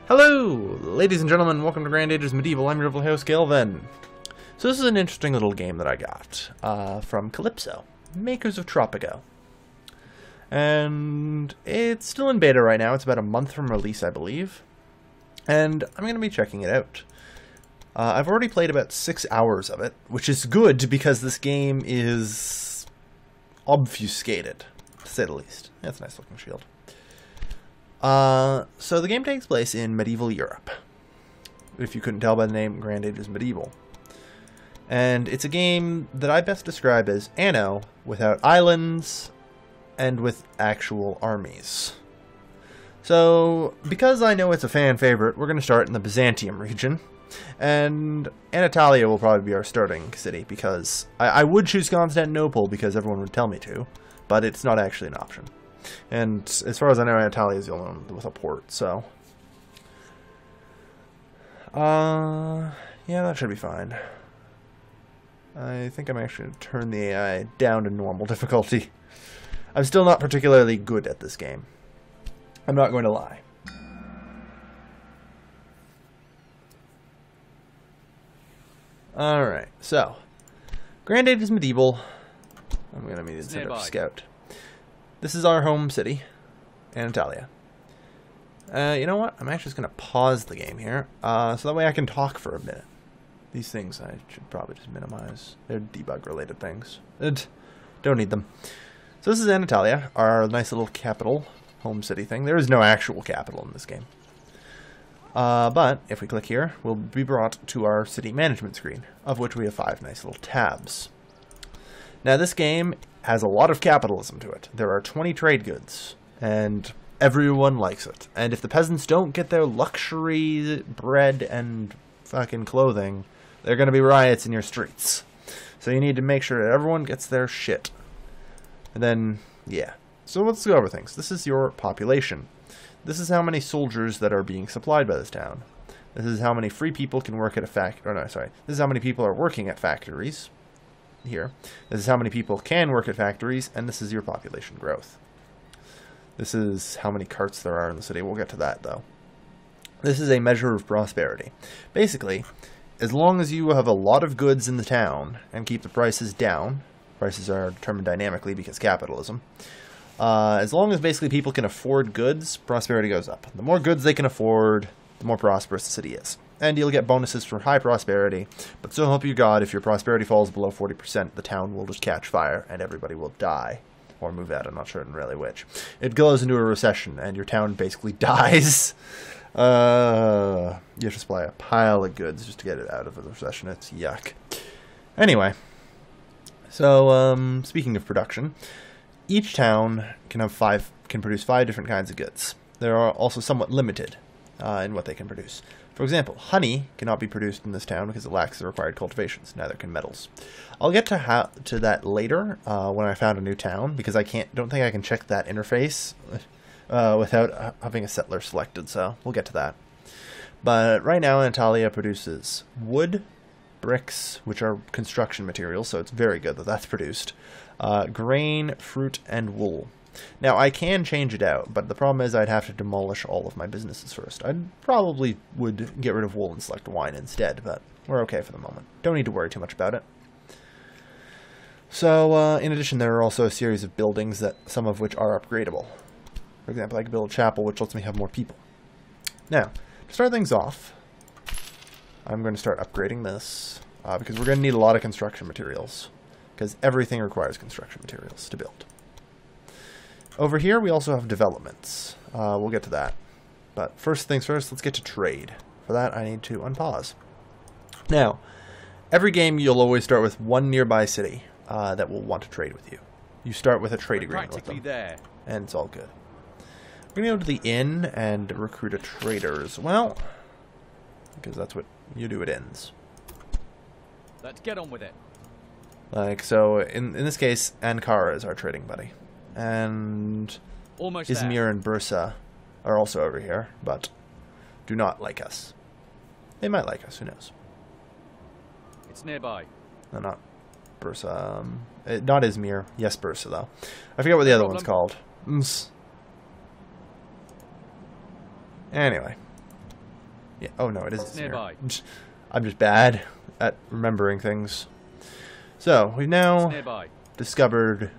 Hello, ladies and gentlemen, welcome to Grand Ages Medieval. I'm your little host, Galvin. So this is an interesting little game that I got from Calypso, makers of Tropico. And it's still in beta right now. It's about a month from release, I believe. And I'm going to be checking it out. I've already played about 6 hours of it, which is good because this game is obfuscated, to say the least. That's a nice looking shield. So the game takes place in medieval Europe. If you couldn't tell by the name, Grand Ages Medieval. And it's a game that I best describe as Anno without islands and with actual armies. So, because I know it's a fan favorite, we're going to start in the Byzantium region. And Anatolia will probably be our starting city, because I would choose Constantinople because everyone would tell me to, but it's not actually an option. And as far as I know, Anatolia is the only one with a port, so... yeah, that should be fine. I think I'm actually going to turn the AI down to normal difficulty. I'm still not particularly good at this game. I'm not going to lie. Alright, so... Grand Ages Medieval. I'm going to need to send up Scout. This is our home city, Anatolia. You know what? I'm actually just going to pause the game here, so that way I can talk for a minute. These things I should probably just minimize. They're debug-related things. Don't need them. So this is Anatolia, our nice little capital, home city thing. There is no actual capital in this game. But if we click here, we'll be brought to our city management screen, of which we have 5 nice little tabs. Now this game has a lot of capitalism to it. There are 20 trade goods, and everyone likes it. And if the peasants don't get their luxury bread and fucking clothing, there are going to be riots in your streets. So you need to make sure that everyone gets their shit. And then, yeah. So let's go over things. This is your population. This is how many soldiers that are being supplied by this town. This is how many free people can work at a factory. Oh no, sorry. This is how many people are working at factories. Here. This is how many people can work at factories, and this is your population growth. This is how many carts there are in the city. We'll get to that, though. This is a measure of prosperity. Basically, as long as you have a lot of goods in the town and keep the prices down, prices are determined dynamically because capitalism, as long as basically people can afford goods, prosperity goes up. The more goods they can afford, the more prosperous the city is. And you'll get bonuses for high prosperity, but so help you God, if your prosperity falls below 40%, the town will just catch fire and everybody will die. Or move out, I'm not certain really which. It goes into a recession and your town basically dies. You have to supply a pile of goods just to get it out of a recession. It's yuck. Anyway, so speaking of production, each town can produce 5 different kinds of goods. They are also somewhat limited in what they can produce. For example, honey cannot be produced in this town because it lacks the required cultivations. Neither can metals. I'll get to that later when I found a new town, because I don't think I can check that interface without having a settler selected. So we'll get to that. But right now, Anatolia produces wood, bricks, which are construction materials, so it's very good that that's produced. Grain, fruit, and wool. Now, I can change it out, but the problem is I'd have to demolish all of my businesses first. I probably would get rid of wool and select wine instead, but we're okay for the moment. Don't need to worry too much about it. So, in addition, there are also a series of buildings, some of which are upgradable. For example, I can build a chapel, which lets me have more people. Now, to start things off, I'm going to start upgrading this, because we're going to need a lot of construction materials, because everything requires construction materials to build. Over here, we also have developments. We'll get to that. But first things first, let's get to trade. For that, I need to unpause. Now, every game, you'll always start with one nearby city that will want to trade with you. You start with a trade agreement with them, and it's all good. We're going to go to the inn and recruit a trader as well, because that's what you do at inns. Let's get on with it. Like, so, in this case, Ankara is our trading buddy. And Izmir and Bursa are also over here, but do not like us. They might like us, who knows? It's nearby. No, not Bursa. Not Izmir. Yes, Bursa, though. I forget what the other one's called. Anyway. Yeah. Oh no, it is It's here. nearby. I'm just bad at remembering things. So we've It's now nearby. discovered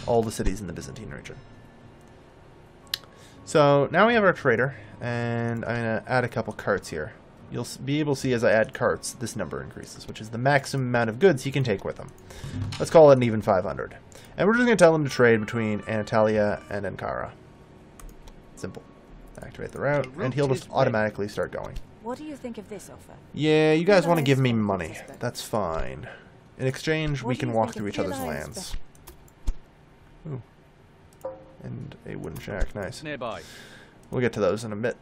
all the cities in the Byzantine region. So now we have our trader, and I'm going to add a couple carts here. You'll be able to see as I add carts, this number increases, which is the maximum amount of goods he can take with him. Let's call it an even 500. And we're just going to tell him to trade between Anatolia and Ankara. Simple. Activate the route, and he'll just automatically start going. What do you think of this offer? Yeah, you guys want to give me money. That's fine. In exchange, we can walk through each other's lands. Ooh. And a wooden shack, nice. Nearby. We'll get to those in a bit.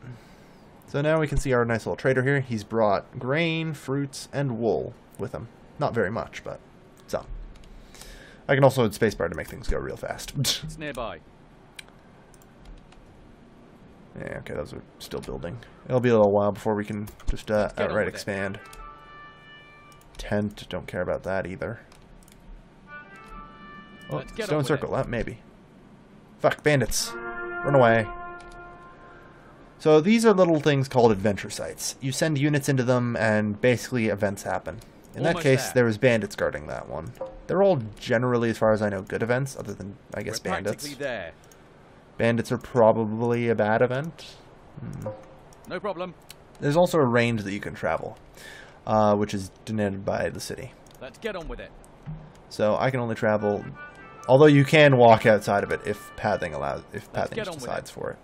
So now we can see our nice little trader here. He's brought grain, fruits, and wool with him. Not very much, but some. I can also hit spacebar to make things go real fast. It's nearby. Yeah, okay, those are still building. It'll be a little while before we can just outright expand. Tent, don't care about that either. Oh, stone circle, maybe. Fuck, bandits. Run away. So these are little things called adventure sites. You send units into them and basically events happen. In that case, there was bandits guarding that one. They're all generally, as far as I know, good events, other than, I guess, bandits. There. Bandits are probably a bad event. No problem. There's also a range that you can travel, which is denoted by the city. Let's get on with it. So I can only travel, although you can walk outside of it if pathing decides for it.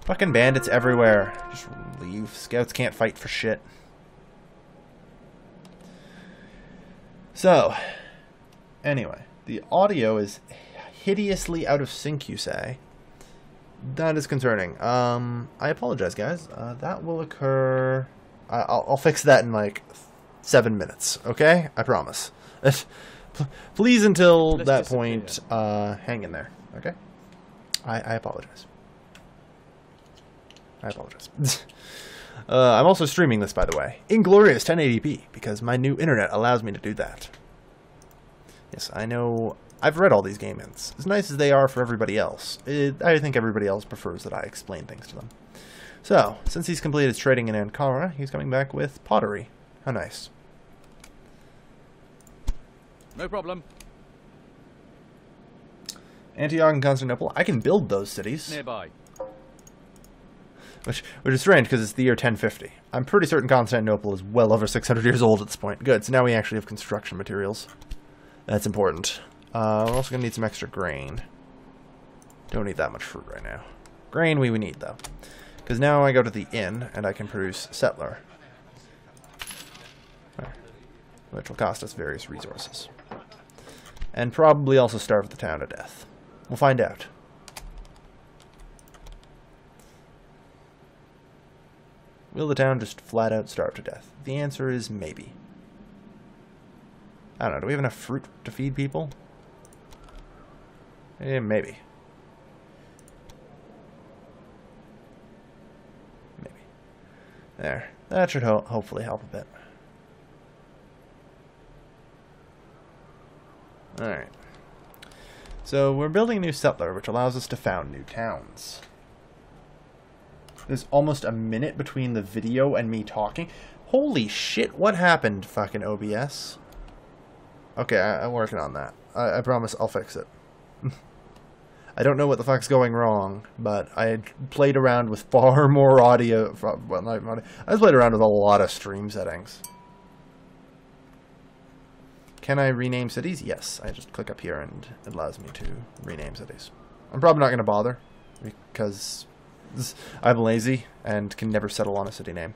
Fucking bandits everywhere. Just leave. Scouts can't fight for shit. So, anyway, the audio is hideously out of sync, you say. That is concerning. I apologize, guys. That will occur... I'll fix that in, like, 7 minutes, okay? I promise. Please, until that point, hang in there, okay? I apologize. I apologize. I'm also streaming this, by the way, in glorious 1080p, because my new internet allows me to do that. Yes, I know. I've read all these game hints. As nice as they are for everybody else, I think everybody else prefers that I explain things to them. So, since he's completed his trading in Ankara, he's coming back with pottery. How nice. No problem. Antioch and Constantinople, I can build those cities. Nearby. Which is strange, because it's the year 1050. I'm pretty certain Constantinople is well over 600 years old at this point. Good, so now we actually have construction materials. That's important. We're also going to need some extra grain. Don't need that much fruit right now. Grain we need, though. Because now I go to the inn, and I can produce settler. Which will cost us various resources. And probably also starve the town to death. We'll find out. Will the town just flat out starve to death? The answer is maybe. I don't know, do we have enough fruit to feed people? Maybe. Maybe. There. That should hopefully help a bit. Alright. So we're building a new settler, which allows us to found new towns. There's almost a minute between the video and me talking. Holy shit, what happened, fucking OBS? Okay, I'm working on that. I promise I'll fix it. I don't know what the fuck's going wrong, but I had played around with far more audio. Well, not audio. I just played around with a lot of stream settings. Can I rename cities? Yes. I just click up here and it allows me to rename cities. I'm probably not going to bother because I'm lazy and can never settle on a city name.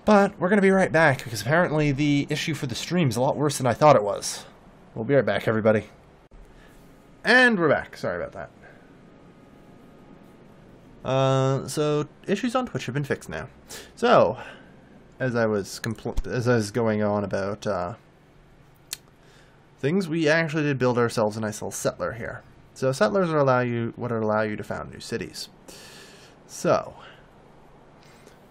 But we're going to be right back because apparently the issue for the stream is a lot worse than I thought it was. We'll be right back, everybody. And we're back. Sorry about that. So issues on Twitch have been fixed now. So, as I was going on about things, we actually did build ourselves a nice little settler here. So settlers allow you to found new cities. So,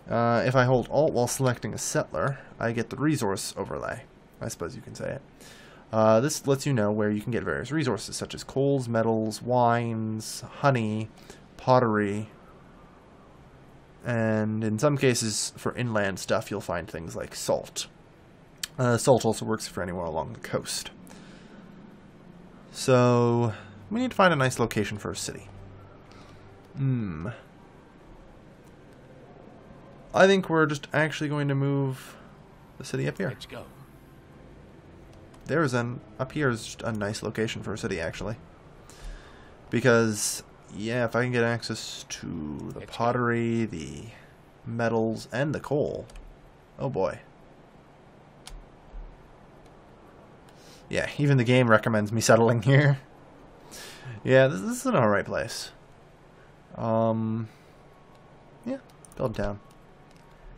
if I hold Alt while selecting a settler, I get the resource overlay. I suppose you can say it. This lets you know where you can get various resources, such as coals, metals, wines, honey, pottery, And in some cases, for inland stuff, you'll find things like salt. Salt also works for anywhere along the coast. So, we need to find a nice location for a city. I think we're just actually going to move the city up here. Let's go. Up here is just a nice location for a city, actually. Because, yeah, if I can get access to the pottery, the metals, and the coal. Oh boy. Yeah, even the game recommends me settling here. Yeah, this is an alright place. Yeah, build town.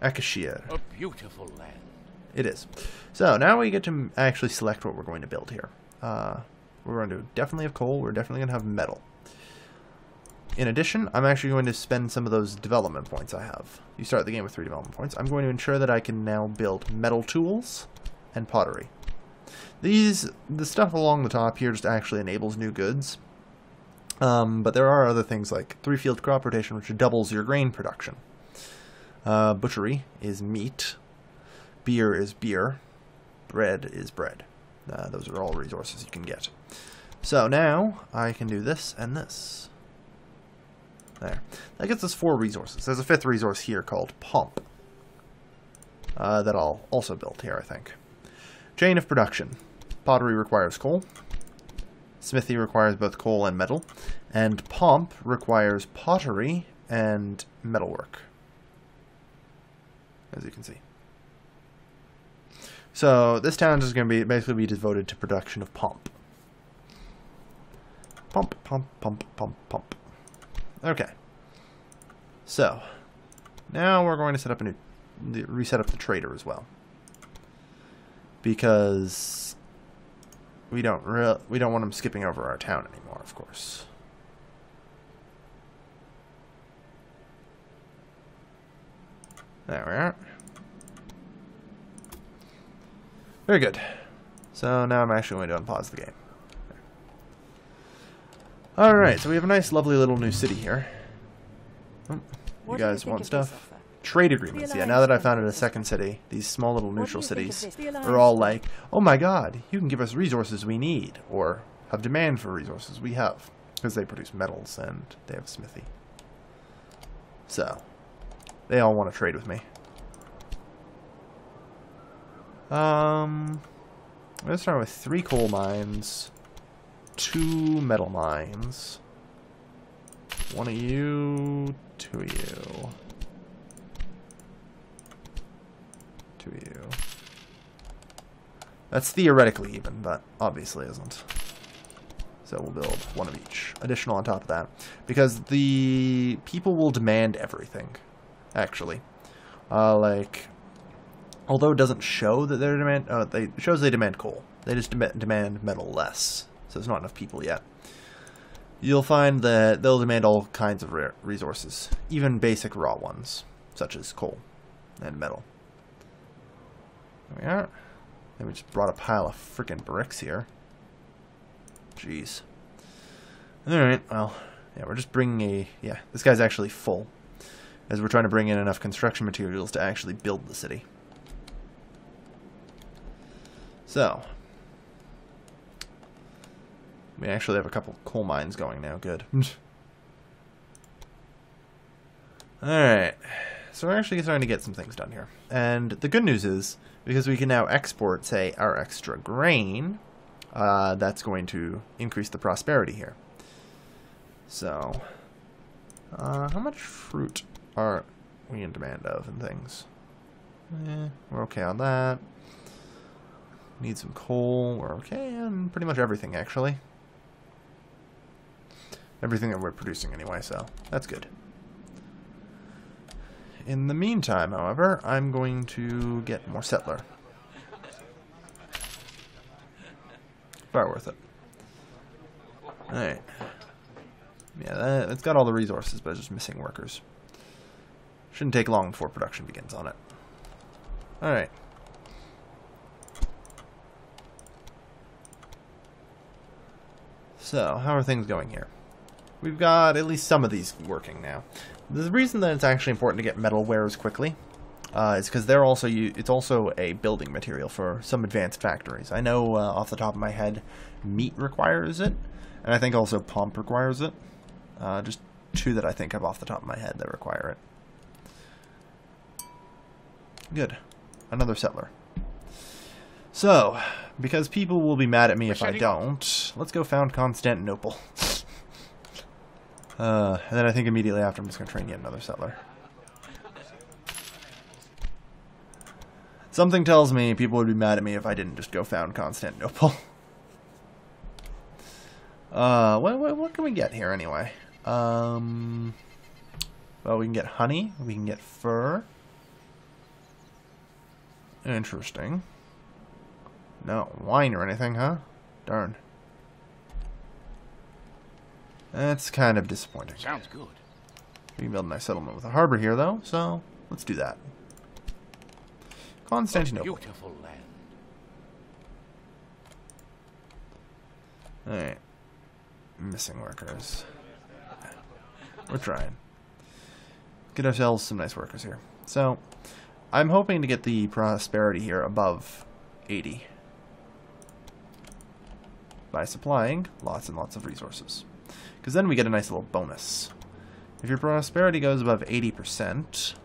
Akashir. A beautiful land. It is. So, now we get to actually select what we're going to build here. We're going to definitely have coal, we're definitely going to have metal. In addition, I'm actually going to spend some of those development points I have. You start the game with 3 development points. I'm going to ensure that I can now build metal tools and pottery. The stuff along the top here just actually enables new goods. But there are other things like 3-field crop rotation, which doubles your grain production. Butchery is meat. Beer is beer. Bread is bread. Those are all resources you can get. So now I can do this and this. There. That gets us 4 resources. There's a 5th resource here called pump. That I'll also build here, I think. Chain of production. Pottery requires coal. Smithy requires both coal and metal. And pump requires pottery and metalwork. As you can see. So this town is going to basically be devoted to production of pump. Pump, pump, pump, pump, pump. Okay. So now we're going to set up reset up the trader as well, because we don't want him skipping over our town anymore, of course. There we are. Very good. So now I'm actually going to unpause the game. Alright, so we have a nice, lovely little new city here. Oh, you guys want stuff? Trade agreements. Yeah, now that I've founded a second city, these small little neutral cities are all like, oh my god, you can give us resources we need, or have demand for resources we have, because they produce metals and they have smithy. So, they all want to trade with me. Let's start with 3 coal mines, 2 metal mines, 1 of you, 2 of you, 2 of you. That's theoretically even, but obviously isn't. So we'll build 1 of each. Additional on top of that. Because the people will demand everything, actually. Although it doesn't show that they're it shows they demand coal. They just demand metal less. So there's not enough people yet. You'll find that they'll demand all kinds of rare resources, even basic raw ones, such as coal and metal. There we are. And we just brought a pile of frickin' bricks here. Jeez. Alright, well, yeah, we're just bringing this guy's actually full, as we're trying to bring in enough construction materials to actually build the city. So, we actually have a couple coal mines going now. Good. Alright. So we're actually starting to get some things done here. And the good news is, because we can now export, say, our extra grain, that's going to increase the prosperity here. So, how much fruit are we in demand of and things? We're okay on that. Need some coal. We're okay on pretty much everything, actually. Everything that we're producing anyway, so that's good. In the meantime, however, I'm going to get more settler. Far worth it. Alright. Yeah, it's got all the resources, but it's just missing workers. Shouldn't take long before production begins on it. Alright. So, how are things going here? We've got at least some of these working now. The reason that it's actually important to get metal wares quickly is because they're also it's also a building material for some advanced factories. I know off the top of my head, meat requires it, and I think also pomp requires it. Just two that I think of off the top of my head that require it. Good. Another settler. So, because people will be mad at me if I don't, let's go found Constantinople. And then I think immediately after I'm just going to train yet another settler. Something tells me people would be mad at me if I didn't just go found Constantinople. What can we get here anyway? Well, we can get honey. We can get fur. Interesting. No wine or anything, huh? Darn. That's kind of disappointing. Sounds good. We can build a nice settlement with a harbor here, though, so let's do that. Constantinople. Beautiful land. Alright. Missing workers. We're trying. Get ourselves some nice workers here. So, I'm hoping to get the prosperity here above 80. By supplying lots and lots of resources. Because then we get a nice little bonus. If your prosperity goes above 80%,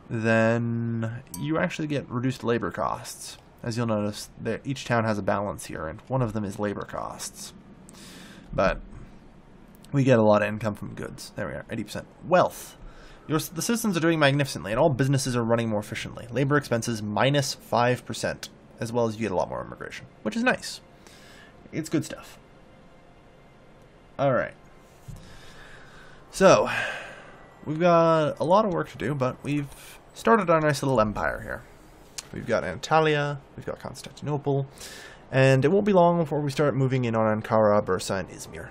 then you actually get reduced labor costs. As you'll notice, each town has a balance here, and one of them is labor costs. But we get a lot of income from goods. There we are, 80%. Wealth. The citizens are doing magnificently, and all businesses are running more efficiently. Labor expenses minus 5%, as well as you get a lot more immigration, which is nice. It's good stuff. Alright. So, we've got a lot of work to do, but we've started our nice little empire here. We've got Antalya, we've got Constantinople, and it won't be long before we start moving in on Ankara, Bursa, and Izmir.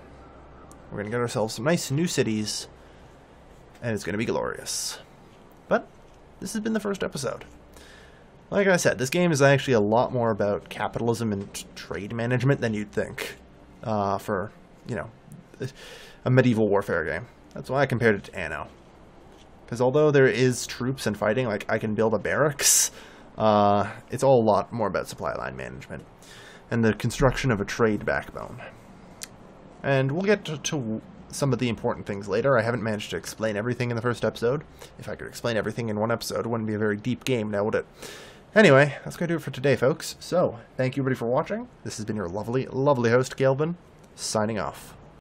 We're going to get ourselves some nice new cities, and it's going to be glorious. But this has been the first episode. Like I said, this game is actually a lot more about capitalism and trade management than you'd think for, you know, a medieval warfare game. That's why I compared it to Anno. Because although there is troops and fighting, like I can build a barracks, it's all a lot more about supply line management and the construction of a trade backbone. And we'll get to some of the important things later. I haven't managed to explain everything in the first episode. If I could explain everything in one episode, it wouldn't be a very deep game now, would it? Anyway, that's going to do it for today, folks. So, thank you everybody for watching. This has been your lovely, lovely host, Galvin, signing off.